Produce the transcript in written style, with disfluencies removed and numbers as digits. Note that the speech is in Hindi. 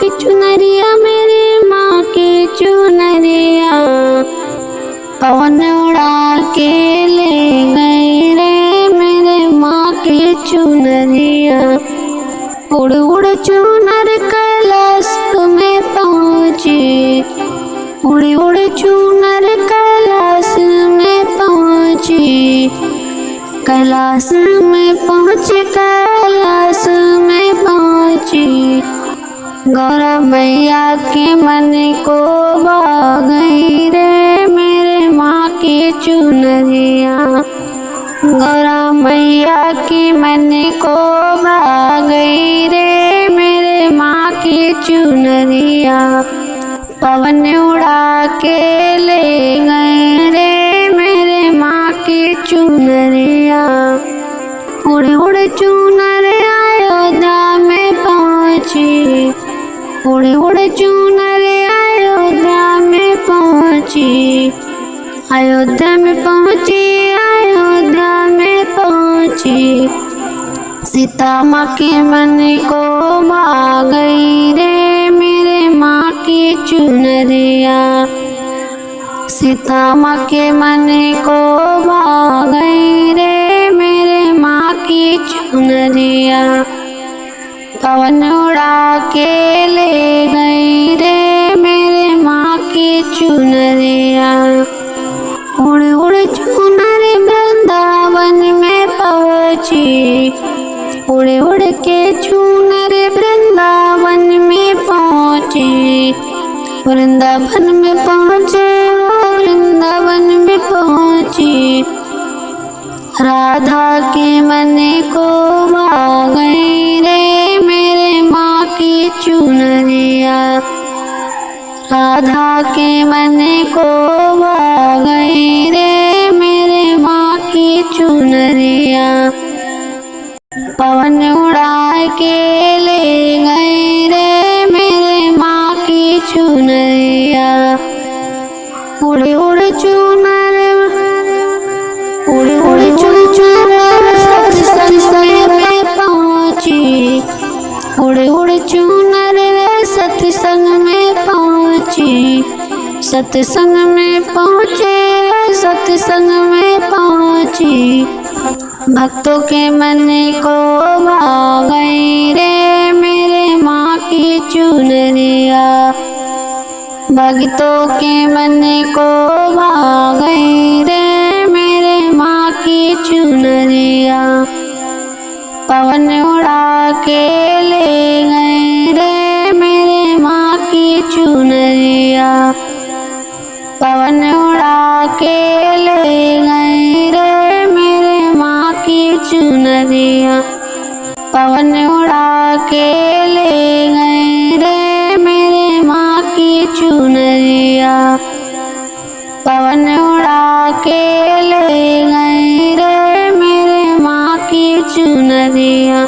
की चुनरिया, मेरे माँ की चुनरिया पवन उड़ा के ले गई रे मेरे माँ की चुनरिया। उड़ उड़ चुनर कैलाश में पहुँची, उड़ उड़ चुनर कैलाश में पहुँची, कैलाश में पहुँची, कैलाश में पहुँची। गौरा मैया के मन को भा गई रे मेरे माँ की चुनरिया। गौरा मैया के मन को भा गई रे मेरे माँ की चुनरिया। पवन उड़ा के ले गए रे मेरे माँ की चुनरिया। उड़ उड़ चुनर अयोध्या में पहुँची, उड़ उड़ चुनर अयोध्या में पहुँची, अयोध्या में पहुँची, अयोध्या में पहुँची। सीता माँ के मन को भा गई रे मेरे माँ की चुनरिया। सीता माँ के मन को भा गई रे मेरे माँ की चुनरिया। पवन उड़ा के ले गई रे मेरे माँ की चुनरिया। उड़ उड़ चुनर वृंदावन में पहुँची, उड़ उड़ के चुनर वृंदावन में पहुँची, वृंदावन में पहुँचे, वृंदावन में पहुँची। राधा के मन को भा गई रे मेरे माँ की चुनरिया। राधा के मन को भा गई रे मेरे माँ की चुनरिया। पवन उड़ा के ले गई रे मेरे माँ की चुनरिया। उड़ उड़ चुनर, उड़ उड़ चुनर सत्संग में पहुँची, उड़ उड़ चुनर सत्संग में पहुँची, सत्संग में पहुँचे, सत्संग में पहुँची। भक्तों के मन को भा गई रे मेरे माँ की चुनरिया। भक्तों के मन को भा गई रे मेरे माँ की चुनरिया। पवन उड़ा के ले गए रे मेरे माँ की चुनरिया। पवन उड़ा के ले गए रे मेरे माँ की चुनरिया। पवन उड़ा के ले गए रे मेरे माँ की चुनरिया। पवन उड़ा के ले गए रे मेरे माँ की चुनरिया।